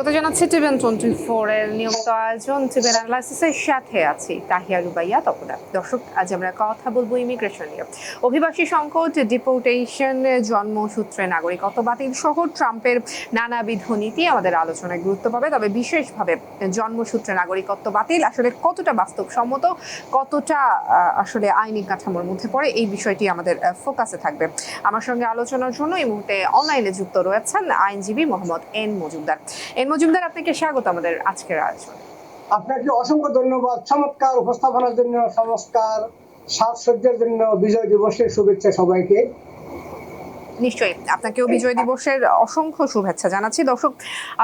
স্বাগত জানাচ্ছি টিভিএন 24 এর নিয়মিত আয়োজন টিভিএন অ্যানালাইসিসের সাথে আছি তাহিয়া রুবাইয়া তপদা। দর্শক, আজ আমরা কথা বলবো ইমিগ্রেশন নিয়ে। অভিবাসী সংকট, ডিপোর্টেশন, জন্মসূত্রে নাগরিকত্ব বাতিল সহ ট্রাম্পের নানাবিধ নীতি আমাদের আলোচনায় গুরুত্ব পাবে। তবে বিশেষভাবে জন্মসূত্রে নাগরিকত্ব বাতিল আসলে কতটা বাস্তবসম্মত, কতটা আসলে আইনি কাঠামোর মধ্যে পড়ে, এই বিষয়টি আমাদের ফোকাসে থাকবে। আমার সঙ্গে আলোচনার জন্য এই মুহূর্তে অনলাইনে যুক্ত রয়েছেন আইনজীবী মোহাম্মদ এন মজুমদার। মজুমদার, আপনাকে স্বাগত আমাদের আজকের আয়োজনে। আপনাকে অসংখ্য ধন্যবাদ চমৎকার উপস্থাপনার জন্য, চমৎকার সাজসজ্জার জন্য। বিজয় দিবসের শুভেচ্ছা সবাইকে। নিশ্চয়ই আপনাকেও বিজয় দিবসের অসংখ্য শুভেচ্ছা জানাচ্ছি। দর্শক,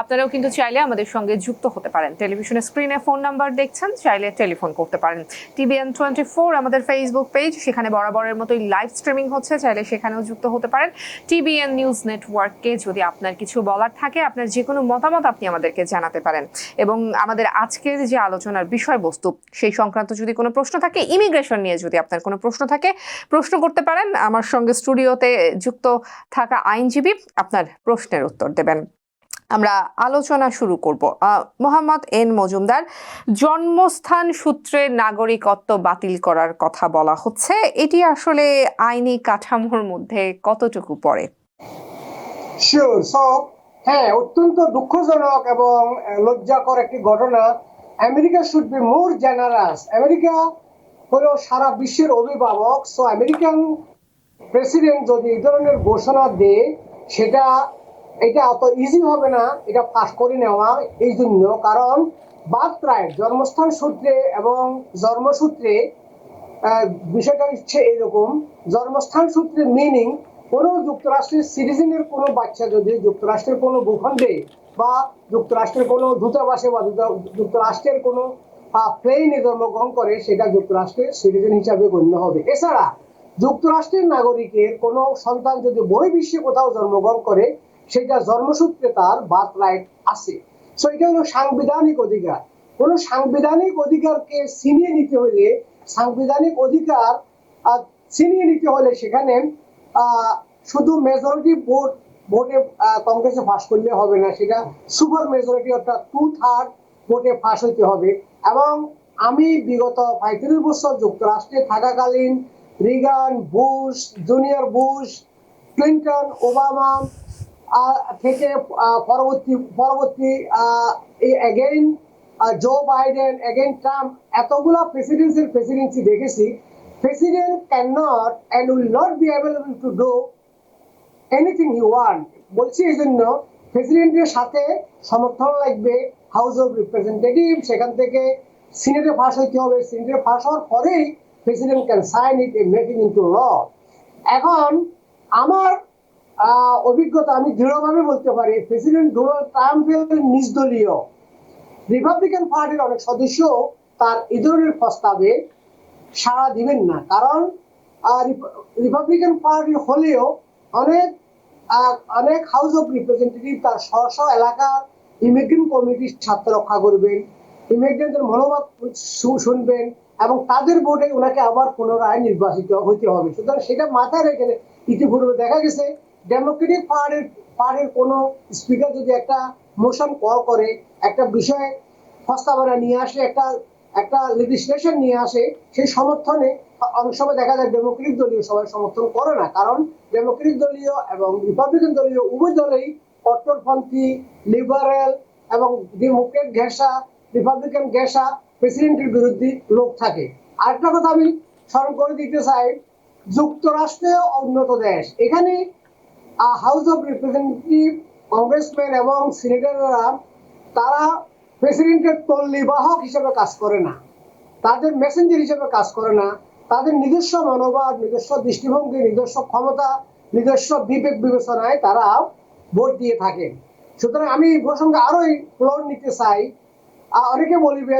আপনারাও কিন্তু চাইলে আমাদের সঙ্গে যুক্ত হতে পারেন। টেলিভিশনের স্ক্রিনে ফোন নাম্বার দেখছেন, চাইলে টেলিফোন করতে পারেন। টিভিএন 24 আমাদের ফেসবুক পেজ, সেখানে বরাবরের মতোই লাইভ স্ট্রিমিং হচ্ছে, চাইলে সেখানেও যুক্ত হতে পারেন। টিভিএন নিউজ নেটওয়ার্ককে যদি আপনার কিছু বলার থাকে, আপনার যে কোনো মতামত আপনি আমাদেরকে জানাতে পারেন। এবং আমাদের আজকের যে আলোচনার বিষয়বস্তু সেই সংক্রান্ত যদি কোনো প্রশ্ন থাকে, ইমিগ্রেশন নিয়ে যদি আপনার কোনো প্রশ্ন থাকে, প্রশ্ন করতে পারেন। আমার সঙ্গে স্টুডিওতে যুক্ত থাকা আইনজীবী আপনার প্রশ্নের উত্তর দেবেন। আমরা আলোচনা শুরু করব। মোহাম্মদ এন মজুমদার, জন্মস্থান সূত্রে নাগরিকত্ব বাতিল করার কথা বলা হচ্ছে, এটি আসলে আইনি কাঠামোর মধ্যে কতটুকু পড়ে? হ্যাঁ, অত্যন্ত দুঃখজনক এবং লজ্জাকর একটি ঘটনা। America should be more generous. America হলো সারা বিশ্বের অভিভাবক। সো আমেরিকান প্রেসিডেন্ট যদি এই ধরনের ঘোষণা দেয়, এটা অত ইজি হবে না এটা পাস করে নেওয়া। এই জন্য, কারণ বার্থ রাইট, জন্মস্থান সূত্রে এবং জন্মসূত্রে বিষয়টা হচ্ছে এরকম। জন্মস্থান সূত্রে মিনিং, কোনো যুক্তরাষ্ট্রের সিটিজেনের কোনো বাচ্চা যদি যুক্তরাষ্ট্রের কোনো ভূখণ্ডে বা যুক্তরাষ্ট্রের কোনো দূতাবাসে বা যুক্তরাষ্ট্রের কোনো প্লেনে জন্মগ্রহণ করে, সেটা যুক্তরাষ্ট্রের সিটিজেন হিসাবে গণ্য হবে। এছাড়া যুক্তরাষ্ট্রের নাগরিকের কোনো সন্তান যদি বহির্বিশ্বে কোথাও জন্মগ্রহণ করে, সেটা জন্মসূত্রে তার বার্থ রাইট আছে। সো এটা হলো সাংবিধানিক অধিকার। কোনো সাংবিধানিক অধিকারকে ছিনিয়ে নিতে হলে, সাংবিধানিক অধিকার ছিনিয়ে নিতে হলে সেখানে শুধু মেজরিটি ভোটে কংগ্রেসে পাস করলে হবে না, সেটা সুপার মেজরিটি অর্থাৎ 2/3 ভোটে পাস হইতে হবে। এবং আমি বিগত 35 বছর যুক্তরাষ্ট্রে থাকাকালীন Reagan, Bush, junior Bush, Clinton, Obama থেকে পরবর্তী again Joe Biden, again Trump, এতগুলা প্রেসিডেন্সি দেখেছি। President can not and will not be available to do anything he want. বলছি এই জন্য, প্রেসিডেন্টের সাথে সমর্থন লাগবে হাউস অফ রিপ্রেজেন্টেটিভ, সেখান থেকে সিনেটে পাস হইতে হবে। সিনেটে পাস হওয়ার পরেই president can sign it and make it into law. এখন আমার অভিজ্ঞতা, আমি দৃঢ়ভাবে বলতে পারি, প্রেসিডেন্ট ডোনাল্ড ট্রাম্পের নিজ দলীয় রিপাবলিকান পার্টির অনেক সদস্য তার এই ধরনের প্রস্তাবে সাড়া দিবেন না। কারণ রিপাবলিকান পার্টি হলেও অনেক হাউস অফ রিপ্রেজেন্টেটিভ তার স্ব এলাকার ইমিগ্রেন্ট কমিটির স্বার্থ রক্ষা করবেন, ইমিগ্রেন্টের মনোভাব শুনবেন এবং তাদের ভোটে ওনাকে আবার পুনরায় নির্বাচিত হইতে হবে। সুতরাং সেটা মাথায় রেখে ইতিপূর্বে দেখা গেছে ডেমোক্রেটিক পার্টির কোনো স্পিকার যদি একটা মোশন কল করে, একটা বিষয় প্রস্তাবনা নিয়ে আসে, একটা লেজিসলেশন নিয়ে আসে, সেই সমর্থনে অনেক সময় দেখা যায় ডেমোক্রেটিক দলীয় সবাই সমর্থন করে না। কারণ ডেমোক্রেটিক দলীয় এবং রিপাবলিকান দলীয় উভয় দলেই কট্টরপন্থী, লিবারেল এবং ডেমোক্রেট ঘেঁষা, রিপাবলিকান ঘেঁষা প্রেসিডেন্টের বিরুদ্ধে লোক থাকে। আরেকটা কথা আমি স্মরণ করে দিতে চাই, যুক্তরাষ্ট্রে উন্নত দেশ, এখানে হাউস অফ রিপ্রেজেন্টেটিভ, কংগ্রেসম্যান এবং সিনেটররা তারা প্রেসিডেন্টের তল্লি বাহক হিসেবে কাজ করে না, তাদের মেসেঞ্জার হিসেবে কাজ করে না। তাদের নিজস্ব মনোভাব, নিজস্ব দৃষ্টিভঙ্গি, নিজস্ব ক্ষমতা, নিজস্ব বিবেক বিবেচনায় তারা ভোট দিয়ে থাকেন। সুতরাং আমি এই প্রসঙ্গে আরো ফ্লোর নিতে চাই। অনেকে বলিবে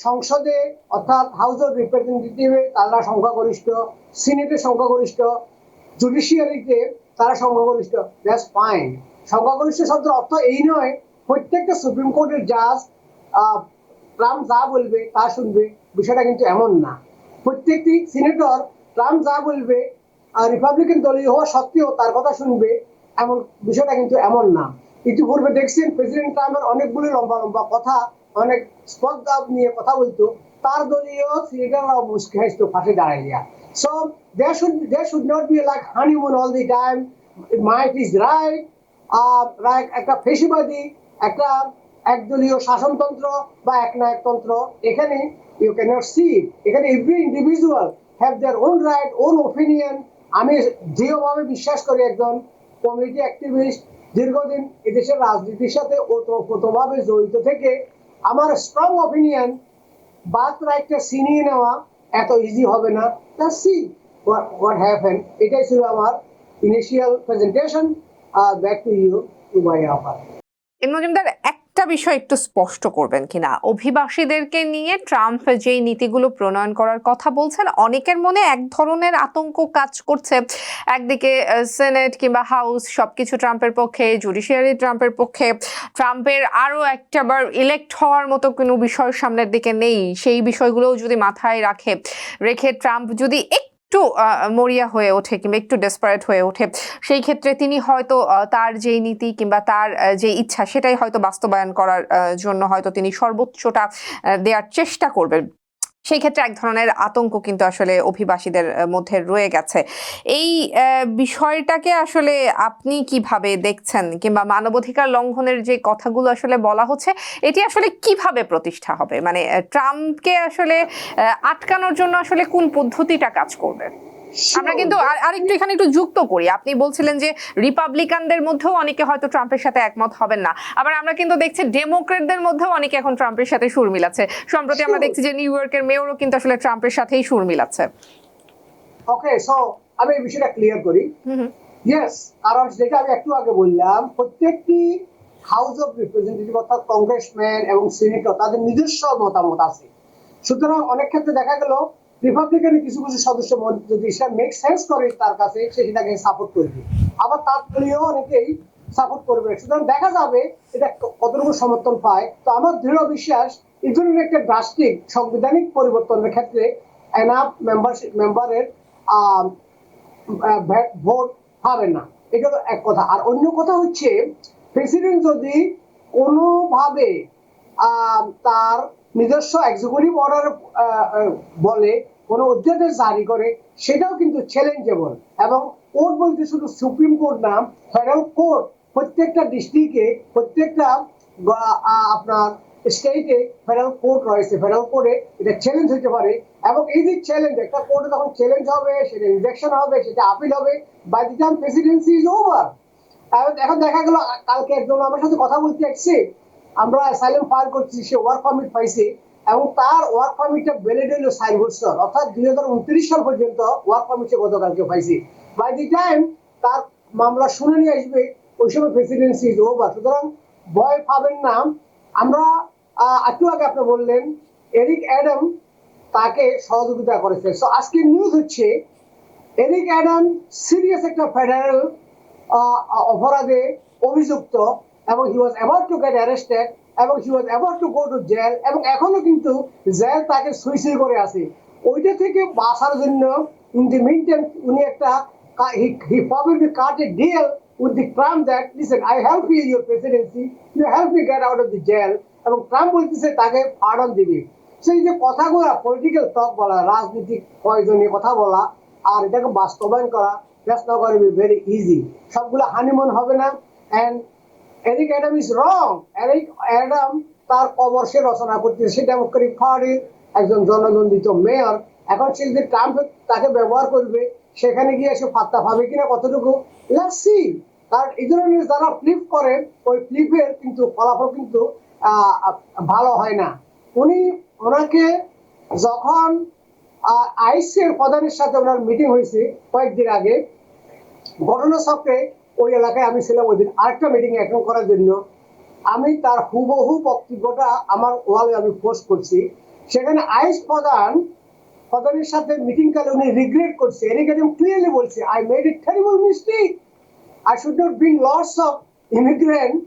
সংসদে অর্থাৎ হাউস অফ রিপ্রেজেন্টেটিভে তারা সংখ্যাগরিষ্ঠ, সিনেটে সংখ্যাগরিষ্ঠ, জুডিশিয়ারিতে তারা সংখ্যাগরিষ্ঠ। That's fine. সংখ্যাগরিষ্ঠ শব্দের অর্থ এই নয় প্রত্যেকটা সুপ্রিম কোর্টের জাজ ট্রাম্প যা বলবে তা শুনবে, বিষয়টা কিন্তু এমন না। প্রত্যেকটি সিনেটর ট্রাম্প যা বলবে রিপাবলিকান দলীয় হওয়া সত্ত্বেও তার কথা শুনবে, এমন বিষয়টা কিন্তু এমন না। ইতিপূর্বে দেখছেন প্রেসিডেন্ট ট্রাম্পের অনেকগুলো লম্বা লম্বা কথা, অনেক স্পর্ধা নিয়ে কথা বলতো, তার দলীয় সিনেটররাও মুসকে হাসতো ফাঁসে দাঁড়াইয়া। So there should not be like honeymoon all the time. Might is right. একটা ফেসিবাদী একটা একদলীয় শাসনতন্ত্র বা একনায়কতন্ত্র, এখানে ইউ ক্যানট সি। এখানে every individual have their own right, own opinion. আমি দৃঢ়ভাবে বিশ্বাস করি, একজন কমিউনিটি অ্যাক্টিভিস্ট, দীর্ঘদিন এদেশের রাজনীতির সাথে ওতপ্রোতভাবে জড়িত থেকে আমার স্ট্রং ওপিনিয়ন, বাদ রাইটটা ছিনিয়ে নেওয়া এত ইজি হবে না। See what happen. এটাই ছিল আমার initial presentation. Back to you, to my offer. Majumdar, একটা বিষয় একটু স্পষ্ট করবেন কিনা, অভিবাসীদেরকে নিয়ে ট্রাম্প যেই নীতিগুলো প্রণয়ন করার কথা বলছেন, অনেকের মনে এক ধরনের আতঙ্ক কাজ করছে। একদিকে সেনেট কিংবা হাউস সবকিছু ট্রাম্পের পক্ষে, জুডিশিয়ারি ট্রাম্পের পক্ষে, ট্রাম্পের আরো একটাবার ইলেক্ট হওয়ার মতো কোনো বিষয় সামনের দিকে নেই। সেই বিষয়গুলোও যদি মাথায় রেখে ট্রাম্প যদি একটু মরিয়া হয়ে ওঠে কিংবা একটু ডেসপারেট হয়ে ওঠে, সেই ক্ষেত্রে তিনি হয়তো তার যেই নীতি কিংবা তার যে ইচ্ছা সেটাই হয়তো বাস্তবায়ন করার জন্য হয়তো তিনি সর্বোচ্চটা দেওয়ার চেষ্টা করবেন। সেই ক্ষেত্রে এক ধরনের আতঙ্ক কিন্তু আসলে অভিবাসীদের মধ্যে রয়ে গেছে। এই বিষয়টাকে আসলে আপনি কিভাবে দেখছেন, কিংবা মানবাধিকার লঙ্ঘনের যে কথাগুলো আসলে বলা হচ্ছে, এটি আসলে কিভাবে প্রতিষ্ঠা হবে? মানে ট্রাম্পকে আসলে আটকানোর জন্য আসলে কোন পদ্ধতিটা কাজ করবে? আমরা কিন্তু আরেকটু এখানে একটু যুক্ত করি, আপনি বলছিলেন যে রিপাবলিকানদের মধ্যেও অনেকে হয়তো ট্রাম্পের সাথে একমত হবেন না, আবার আমরা কিন্তু দেখছি ডেমোক্রেটদের মধ্যেও অনেকে এখন ট্রাম্পের সাথে সুর মিলাচ্ছে। সম্প্রতি আমরা দেখছি যে নিউ ইয়র্কের মেয়রও কিন্তু আসলে ট্রাম্পের সাথেই সুর মিলাচ্ছে। ওকে, সো আমি এই বিষয়টা ক্লিয়ার করি। ইয়েস, কারণ যেটা আমি একটু আগে বললাম, প্রত্যেকটি হাউস অফ রিপ্রেজেন্টেটিভ অর্থাৎ কংগ্রেসম্যান এবং সিনেটর তাদের নিজস্ব মতামত আছে। সুতরাং অনেক ক্ষেত্রে দেখা গেল রিপাবলিকানের কিছু কিছু সদস্য যদি সেটা মেক সেন্স করে তার কাছে, সে সেটাকে সাপোর্ট করবে, আবার তার দলীয় অনেকেই সাপোর্ট করবে। সুতরাং দেখা যাবে এটা কতটুকু সমর্থন পায়। তো আমার দৃঢ় বিশ্বাস এই ধরনের একটা ড্রাস্টিক সাংবিধানিক পরিবর্তনের ক্ষেত্রে এনাফ মেম্বারের ভোট হবে না। এটা তো এক কথা। আর অন্য কথা হচ্ছে, প্রেসিডেন্ট যদি কোনোভাবে তার নিজস্ব এক্সিকিউটিভ অর্ডার বলে কোনো অধ্যাদেশ জারি করে, সেটাও কিন্তু চ্যালেঞ্জেবল। এবং কোর্ট বলতে শুধু সুপ্রিম কোর্ট না, ফেডারেল কোর্ট প্রত্যেকটা ডিস্ট্রিক্টে, প্রত্যেকটা আপনার স্টেটে ফেডারেল কোর্ট রয়েছে। ফেডারেল কোর্টে এটা চ্যালেঞ্জ হতে পারে। এবং এই যে চ্যালেঞ্জ, একটা কোর্টে তখন চ্যালেঞ্জ হবে, সেটা রিজেকশন হবে, সেটা আপিল হবে, by the time presidency is over. এখন দেখা গেল কালকে একজন আমার সাথে কথা বলতে আসছে, আমরা অ্যাসাইলাম ফাইল করছি, সে ওয়ার্ক পারমিট পাইছে এবং তার ওয়ার্ক পারমিটটা ভ্যালিড হলো 4 বছর, অর্থাৎ 2029 সাল পর্যন্ত ওয়ার্ক পারমিট সে গতকালকে পাইছে। বাই দি টাইম তার মামলা শুনানি আসবে, ওই সময় প্রেসিডেন্সি ইজ ওভার। সুতরাং ভয় পাবেন না। আমরা একটু আগে আপনি বললেন এরিক অ্যাডাম তাকে সহযোগিতা করেছে। সো আজকের নিউজ হচ্ছে এরিক অ্যাডাম সিরিয়াস একটা ফেডারেল অপরাধে অভিযুক্ত এবং he was about to get arrested এবং he was about to go to jail, এবং এখনো কিন্তু জেল তাকে সুইসাইড করে আছে। ওইটা থেকে বাঁচার জন্য ইন দি মিনটাইম উনি একটা he probably cut a deal with the Trump that listen, I help you your presidency, you help me get out of the jail, এবং ট্রাম্প বলতেছে তাকে পার্ডন দিবে। সেই যে কথাগুলো পলিটিক্যাল টক বলা, রাজনৈতিক প্রয়োজনীয় কথা বলা, আর এটাকে বাস্তবায়ন করা, that's not going to be very easy. সবগুলো হানিমুন হবে না। And Eric Adam is wrong. Eric Adam তার কবর সে রচনা করতেছে। সে ডেমোক্রেটিক পার্টির একজন জননন্দিত মেয়র। এখন সে যদি ট্রাম্প তাকে ব্যবহার করবে, সেখানে গিয়ে সে পাত্তা পাবে কিনা কতটুকু, লেটস সি। কারণ এই ধরনের যারা ফ্লিপ করে, ওই ফ্লিপের কিন্তু ফলাফল কিন্তু ভালো হয় না। ওনাকে যখন আইসিএর প্রধানের সাথে ওনার মিটিং হয়েছে কয়েকদিন আগে, ঘটনাচক্রে ওই এলাকায় আমি ছিলাম ওই দিন আরেকটা মিটিং অ্যাটেন্ড করার জন্য। আমি তার হুবহু বক্তব্যটা আমার ওয়ালে আমি পোস্ট করছি। সেখানে আইস প্রধানের সাথে মিটিং কালে উনি রিগ্রেট করছে। এরিক অ্যাডাম ক্লিয়ারলি বলছে, I made a terrible mistake, I should not bring lots of immigrants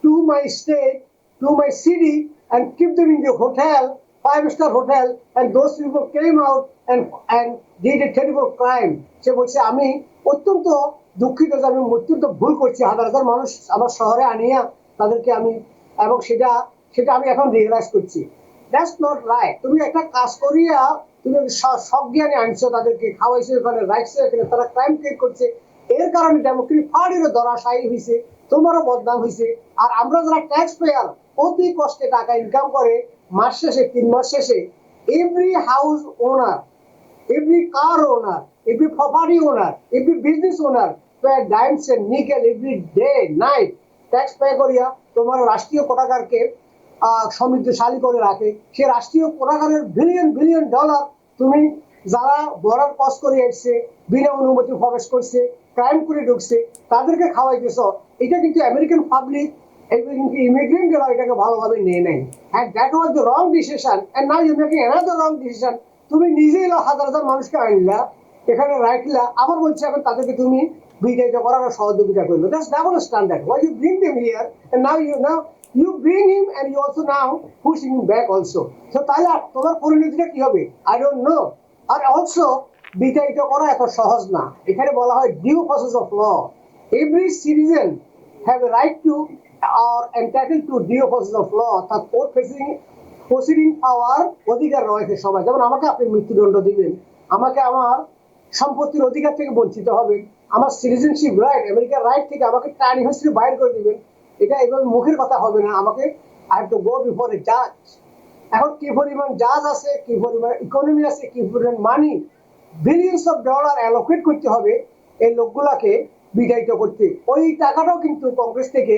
to my state, to my city, and keep them in the hotel 5-star hotel and those people came out and did a terrible crime. সে বলছে আমি অত্যন্ত দুঃখিত যে আমি অত্যন্ত ভুল করছি, হাজার হাজার মানুষ আমার শহরে আনিয়া তাদেরকে আমি, এবং সেটা সেটা আমি এখন রিয়েলাইজ করছি। That's not right. তুমি একটা কাজ করিয়া তুমি সজ্ঞানে আনছো, তাদেরকে খাওয়াইছো, ওখানে রাখছো, এখানে তারা ক্রাইম ক্রিয়েট করছে, এর কারণে ডেমোক্রেটিক পার্টিরও ধরাশায়ী হয়েছে, তোমারও বদনাম হয়েছে। আর আমরা যারা ট্যাক্স পেয়ার অতি কষ্টে টাকা ইনকাম করে মাস শেষে 3 মাস শেষে, every house owner, every car owner, every property owner, every business owner pay dimes and nickel every day, night, tax pay করিয়া তোমার রাষ্ট্রীয় কোটাগারকে সমৃদ্ধশালী করে রাখে। সে রাষ্ট্রীয় কোটাগারের বিলিয়ন বিলিয়ন ডলার তুমি যারা বর্ডার ক্রস করে এসছে, বিনা অনুমতি প্রবেশ করছে, ক্রাইম করে ঢুকছে, তাদেরকে খাওয়াইতেছ। এটা কিন্তু আমেরিকান পাবলিক, কিন্তু ইমিগ্রেন্টরা এটাকে ভালোভাবে নিয়ে নেয়। and that was the wrong decision and now you're making another wrong decision. তুমি নিজেই হাজার হাজার মানুষকে আনলা, এখানে রাখলা, আবার বলছে এখন তাদেরকে তুমি বিজয়িত করার সহযোগিতা করবে। That's double standard. Why you bring them here and now you bring him and you also now pushing him back also. So তাহলে তোমার পরিণতিটা কি হবে? I don't know. আর অলসো বিজয়িত করা এত সহজ না। এখানে বলা হয় due process of law. Every citizen have a right to or entitled to due process of law, অর্থাৎ কোর্ট প্রসিডিং পাওয়ার অধিকার রয়েছে সবাই। যেমন আমাকে আপনি মৃত্যুদণ্ড দিবেন, আমাকে আমার সম্পত্তির অধিকার থেকে বঞ্চিত হবে, আমার সিটিজেনশিপ রাইট, আমেরিকার রাইট থেকে আমাকে টার্ন হিস্ট্রি বাইর করে দিবেন। এটা এভাবে মুখের কথা হবে না, আমাকে I have to go before a জাজ। এখন কি পরিমাণ জাজ আছে, কি পরিমাণ ইকোনমি আছে, কি পরিমাণ মানি, বিলিয়ন্স অফ ডলার অ্যালোকেট করতে হবে এই লোকগুলাকে বিতাড়িত করতে। ওই টাকাটাও কিন্তু কংগ্রেস থেকে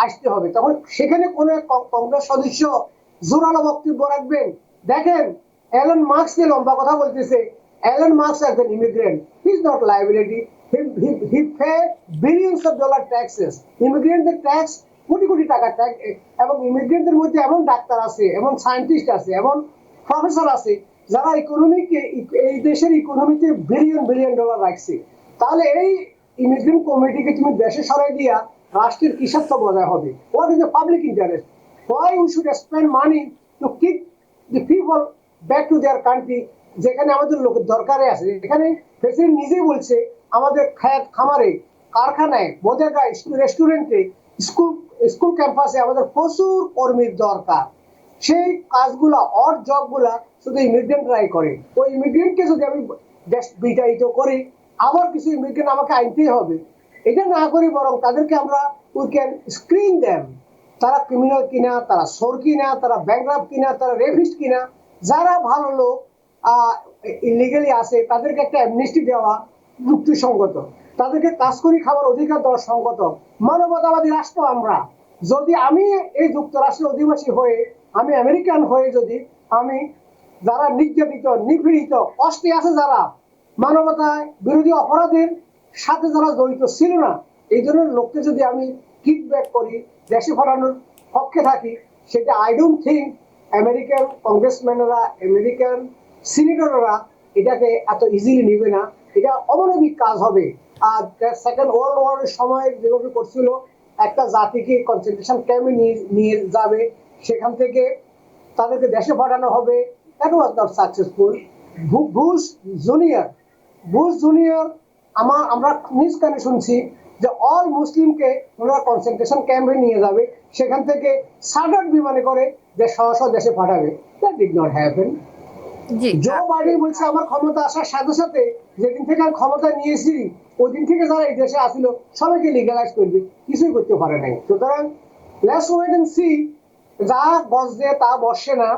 আসতে হবে। তখন সেখানে কোন কংগ্রেস সদস্য জোরালো বক্তব্য রাখবেন। দেখেন অ্যালান মার্কসকে লম্বা কথা বলতেছে। অ্যালান মার্কস একজন immigrant, he is not liability, he pay billions of dollar taxes. ইমিগ্রেন্টদের ট্যাক্স কোটি কোটি টাকা ট্যাক্স, এবং ইমিগ্রেন্টদের মধ্যে এমন ডাক্তার আছে, এমন সায়েন্টিস্ট আছে, এমন প্রফেসর আছে যারা ইকোনমিকে, এই দেশের ইকোনমিতে বিলিয়ন বিলিয়ন ডলার রাখছে। তাহলে এই ইমিগ্রেন্ট কমিটিকে তুমি দেশে সরাই দিয়া রাষ্ট্রের কি স্বার্থ বজায় হবে? What is the public interest? Why we should spend money to keep the people back to their country, যেখানে আমাদের লোকের দরকারে আছে। এখানে প্রেসিডেন্ট নিজেই বলছে আমাদের খামারে, কারখানায়, বোঝাগায়, রেস্টুরেন্টে, স্কুল ক্যাম্পাসে আমাদের প্রচুর কর্মীর দরকার। সেই কাজগুলা, অড জবগুলা শুধু ইমিগ্রেন্টরাই করে। ওই ইমিগ্রেন্টকে যদি আমি দেশ বিতাড়িত করি, আবার কিছু ইমিগ্রেন্ট আমাকে আনতেই হবে। এটা না করি বরং তাদেরকে আমরা উই ক্যান স্ক্রিন দেম, তারা ক্রিমিনাল কিনা, তারা চোর কিনা, তারা ব্যাংকরাপ্ট কিনা, তারা রেপিস্ট কিনা। যারা ভালো লোক ইলিগালি আছে তাদেরকে একটা অ্যামনেস্টি দেওয়া যুক্তিসঙ্গত, তাদেরকে কাজ করে খাবার অধিকার দেওয়া সঙ্গত। মানবতাবাদী রাষ্ট্র আমরা। যদি আমি এই যুক্তরাষ্ট্রের অধিবাসী হয়ে, আমি আমেরিকান হয়ে, যদি আমি যারা নির্যাতিত, নিপীড়িত, কষ্টে আছে, যারা মানবতায় বিরোধী অপরাধের সাথে যারা জড়িত ছিল না, এই ধরনের লোককে যদি আমি কিকব্যাক করি, দেশে ফেরানোর পক্ষে থাকি, সেটা আই ডোন্ট থিঙ্ক আমেরিকান কংগ্রেসম্যানরা, আমেরিকান সিনেটররা এটাকে এত ইজিলি নিবে না। এটা অমানবিক কাজ হবে। আর সেকেন্ড ওয়ার্ল্ড ওয়ারের সময় যেভাবে করছিল, একটা জাতিকে কনসেন্ট্রেশন ক্যাম্পে নিয়ে যাবে, সেখান থেকে তাদেরকে দেশে পাঠানো হবে, that was not successful. Bush junior আমরা নিজ কানে শুনছি যে অল মুসলিমকে ওনারা কনসেন্ট্রেশন ক্যাম্পে নিয়ে যাবে, সেখান থেকে সাডার বিমানে করে দেশে পাঠাবে। That did not happen. Joe Biden বলছে আমার ক্ষমতা আসার সাথে সাথে, যেদিন থেকে আমি ক্ষমতা নিয়েছি ওই দিন থেকে যারা এই দেশে আসছিল সবাইকে লিগালাইজ করবে, কিছুই করতে পারে নাই। সুতরাং লেটস ওয়েট এন্ড সি। যা বসবে তা বসে না,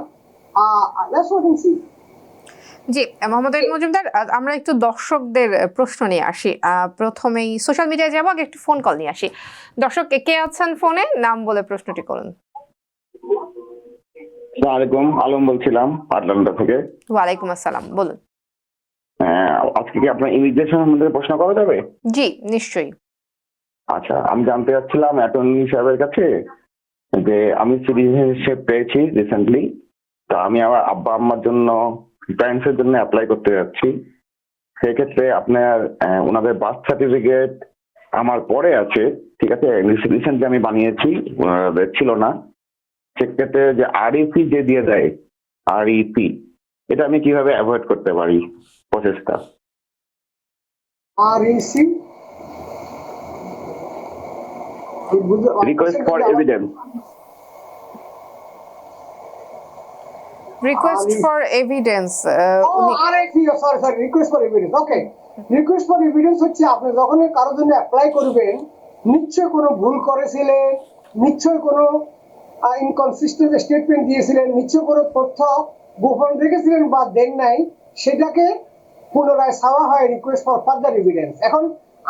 লেটস ওয়েট এন্ড সি। জি মোহাম্মদ মজুমদার, আমরা একটু দর্শকদের প্রশ্ন নিয়ে আসি। প্রথমেই সোশ্যাল মিডিয়ায় যাবো, আগে একটু ফোন কল নিয়ে আসি। দর্শক কে আছেন ফোনে, নাম বলে প্রশ্নটি করুন। আসসালামু আলাইকুম, আলম বলছিলাম আটলান্টা থেকে। ওয়ালাইকুম আসসালাম, বলুন। আজকে কি আপনার ইমিগ্রেশন সম্বন্ধে প্রশ্ন করা যাবে? জি নিশ্চয়ই। আচ্ছা, আমি জানতে চাচ্ছিলাম অ্যাটর্নি সাহেবের কাছে যে আমি সিটিজেনশিপ পেয়েছি রিসেন্টলি, তো আমি আমার আব্বা আম্মার জন্য প্যারেন্টসের জন্য অ্যাপ্লাই করতে যাচ্ছি। সেক্ষেত্রে আপনার ওনাদের বার্থ সার্টিফিকেট আমার পরে আছে, ঠিক আছে, রিসেন্টলি আমি বানিয়েছি, ছিল না। সেক্ষেত্রে যে আরএসি যে দিয়ে দেয়, REP, এটা আমি কিভাবে অ্যাভয়েড করতে পারি প্রসেসটা? REC request for evidence. Request for evidence RFE, sorry request for evidence. Okay, request for evidence হচ্ছে আপনি যখন কারোর জন্য অ্যাপ্লাই করবেন, নিশ্চয় কোনো ভুল করেছিলেন, নিশ্চয় কোনো ইনকনসিস্টেন্ট স্টেটমেন্ট দিয়েছিলেন, নিশ্চয় কোনো তথ্য গোপন রেখেছিলেন বা দেন নাই, সেটাকে পুনরায় চাওয়া হয় রিকোয়েস্ট ফর ফার্দার এভিডেন্স। এখন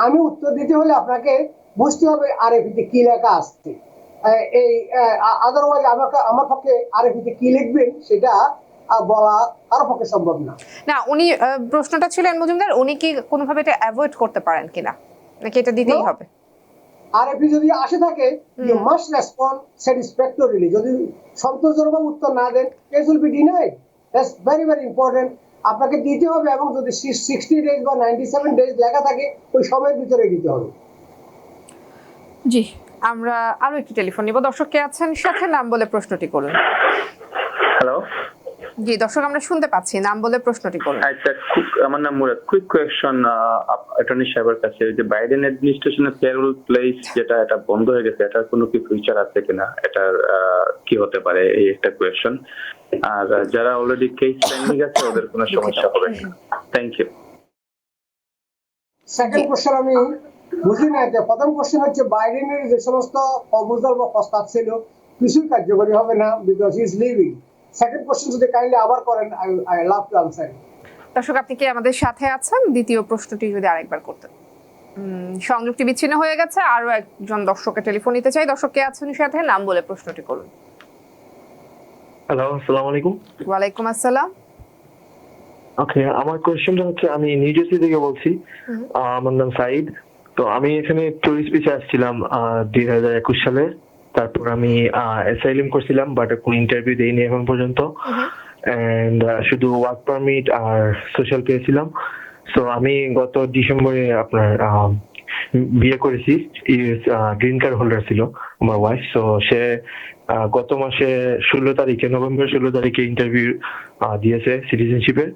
আমি উত্তর দিতে হলে আপনাকে বুঝতে হবে RFE কি লেখা আসছে। এই আদারওয়াইজ আমার পক্ষে RFE কি লিখবেন সেটা বলা কারো পক্ষে সম্ভব না। না, উনি প্রশ্নটা ছিলেন মজুমদার, উনি কি কোনোভাবে এটা অ্যাভয়েড করতে পারেন কিনা, নাকি এটা দিতেই হবে? RFE যদি আসে থাকে, ইউ মাস্ট রেসপন্ড স্যাটিসফ্যাক্টরিলি। যদি সন্তোষজনক উত্তর না দেন, case will be denied. That's very very important. আপনাকে দিতে হবে, এবং যদি 60 ডেজ বা 97 ডেজ লেখা থাকে, ওই সময়ের ভিতরে দিতে হবে। জি, আমরা আরো একটি টেলিফোন নিব। দর্শক কে আছেন সাথে, নাম বলে প্রশ্নটি করুন। হ্যালো। জি দর্শক, আমরা শুনতে পাচ্ছি, নাম বলে প্রশ্নটি করুন। আচ্ছা, আমার নাম মুরাদ। কুইক কোয়েশ্চন অ্যাটর্নি সাহেবের কাছে, যে বাইডেন অ্যাডমিনিস্ট্রেশনের পেরোল প্লেস যেটা এটা বন্ধ হয়ে গেছে, এটার কোনো কি ফিউচার আছে কিনা, এটার কি হতে পারে, এই একটা কোয়েশ্চন। আর যারা অলরেডি কেস পেন্ডিং আছে ওদের কোনো সমস্যা হবে কিনা? Thank you. সেকেন্ড কোশ্চেন আমি বুঝি না। প্রথম কোশ্চেন হচ্ছে বাইডেনের যে সমস্ত প্রপোজাল বা প্রস্তাব ছিল কিছুই কার্যকরী হবে না, because he is living. Second question যদি কাইন্ডলি আবার করেন, আই লাভ টু আনসার। দর্শক, আপনি কি আমাদের সাথে আছেন? দ্বিতীয় প্রশ্নটি যদি আরেকবার করতেন। সংযোগটি বিচ্ছিন্ন হয়ে গেছে, আরো একজন দর্শকের টেলিফোন নিতে চাই। দর্শক কে আছেন সাথে, নাম বলে প্রশ্নটি করুন। হ্যালো, আসসালামু আলাইকুম। ওয়ালাইকুম আসসালাম। ওকে, আমার কোশ্চেনটা হচ্ছে, আমি নিউ জার্সি থেকে বলছি। আমার নাম সাইদ। তো আমি এখানে টুরিস্ট ভিসা আসছিলাম 2021 সালে। তারপর আমি অ্যাসাইলাম করছিলাম, বাট কোনো ইন্টারভিউ দেইনি এখন পর্যন্ত। এন্ড শুধু ওয়ার্ক পারমিট আর সোশ্যাল পেয়েছিলাম। সো আমি গত ডিসেম্বরে আপনার বিয়ে করেছি। গ্রিন কার্ড হোল্ডার ছিল আমার ওয়াইফ। সো সে গত মাসে 16 তারিখে, নভেম্বর 16 তারিখে ইন্টারভিউ দিয়েছে সিটিজেনশিপের।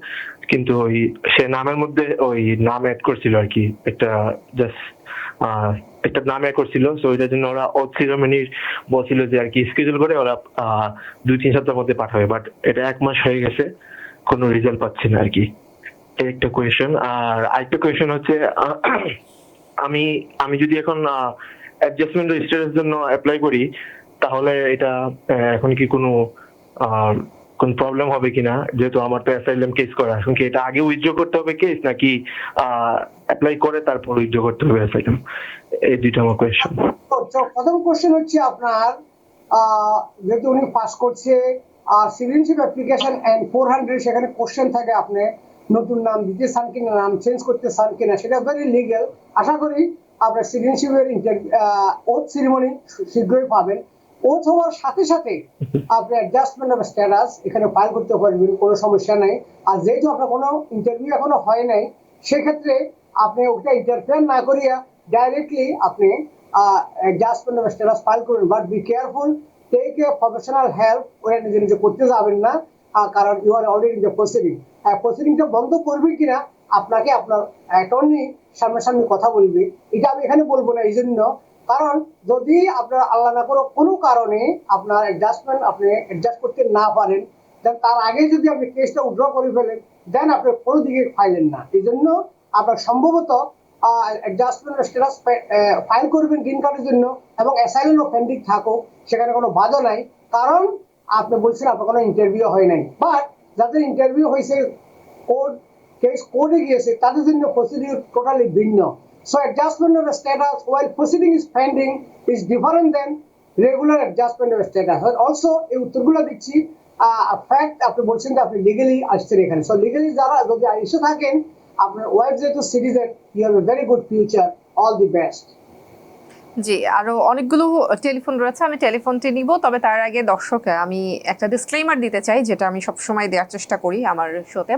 কিন্তু ওই সে নামের মধ্যে ওই নাম অ্যাড করছিল আর কি, একটা জাস্ট একটা নাম অ্যাড করছিল। সো ওইটার জন্য ওরা ওথ সেরেমনির বলছিল যে আর কি স্কেজুল করে ওরা 2-3 সপ্তাহের মধ্যে পাঠাবে। বাট এটা 1 মাস হয়ে গেছে, কোনো রেজাল্ট পাচ্ছি না আর কি। এই একটা কোয়েশ্চেন। আর আরেকটা কোয়েশ্চেন হচ্ছে, আমি যদি এখন অ্যাডজাস্টমেন্ট স্ট্যাটাসের জন্য অ্যাপ্লাই করি, তাহলে এটা এখন কি কোনো প্রবলেম হবে কিনা? যেহেতু আমার তো অ্যাসাইলাম কেস করা, এখন কি এটা আগে উইথড্র করতে হবে কেস, নাকি অ্যাপ্লাই করে তারপর উইথড্র করতে হবে অ্যাসাইলাম? এই দুইটা আমার কোয়েশ্চন। প্রথম কোশ্চেন হচ্ছে আপনার, যেহেতু উনি পাস করছে সিটিজেনশিপ অ্যাপ্লিকেশন এন্ড 400, সেখানে কোশ্চেন থাকে আপনি নতুন নাম দিতে চান কিনা, নাম চেঞ্জ করতে চান কিনা, সেটা ভেরি লিগ্যাল। আশা করি আপনার সিটিজেনশিপের ওথ সেরিমনি শীঘ্রই পাবেন। ওথ হওয়ার সাথে সাথে আপনি অ্যাডজাস্টমেন্ট অফ স্ট্যাটাস এখানে ফাইল করতে পারবেন, কোনো সমস্যা নেই। আর যেহেতু আপনার কোনো ইন্টারভিউ এখনো হয় নাই, সেক্ষেত্রে আপনি ওটা ইন্টারফেয়ার না করিয়া ডাইরেক্টলি আপনি অ্যাডজাস্টমেন্ট অফ স্ট্যাটাস ফাইল করবেন। But be careful, take a professional help. ওরা নিজে নিজে করতে যাবেন না, কারণ you are already in the proceeding. প্রসিডিংটা বন্ধ করবে কিনা আপনাকে আপনার অ্যাটর্নি সামনাসামনি কথা বলবে, এটা আমি এখানে বলবো না। এই জন্য, কারণ যদি আপনার আল্লাহ না করো কোনো কারণে আপনার অ্যাডজাস্টমেন্ট আপনি অ্যাডজাস্ট করতে না পারেন, দেন তার আগে যদি আপনি কেসটা উইথড্র করে ফেলেন, দেন আপনি কোনো দিকে ফাইলেন না। এই জন্য আপনার সম্ভবত অ্যাডজাস্টমেন্ট স্ট্যাটাস ফাইল করবেন গ্রিন কার্ডের জন্য, এবং অ্যাসাইলাম পেন্ডিং থাকুক, সেখানে কোনো বাধা নাই। কারণ আপনি বলছেন আপনার কোনো ইন্টারভিউ হয় নাই। বাট যাদের ইন্টারভিউ হয়েছে, কোর্ট কেস কোর্টে গিয়েছে, তাদের জন্য প্রসিডিউর টোটালি ভিন্ন। So adjustment of status while proceeding is pending is different than regular adjustment of status. Also এই উত্তরগুলো দিচ্ছি ফ্যাক্ট, আপনি বলছেন যে আপনি লিগালি আসছেন এখানে। সো লিগালি যারা যদি এসে থাকেন, আপনার ওয়াইফ যেহেতু citizen, you have a very good future. All the best. জি, আরো অনেকগুলো টেলিফোন রয়েছে, আমি টেলিফোনটি নিব। তবে তার আগে দর্শক, আমি একটা ডিসক্লেইমার দিতে চাই, যেটা আমি সবসময় দেওয়ার চেষ্টা করি আমার শোতে।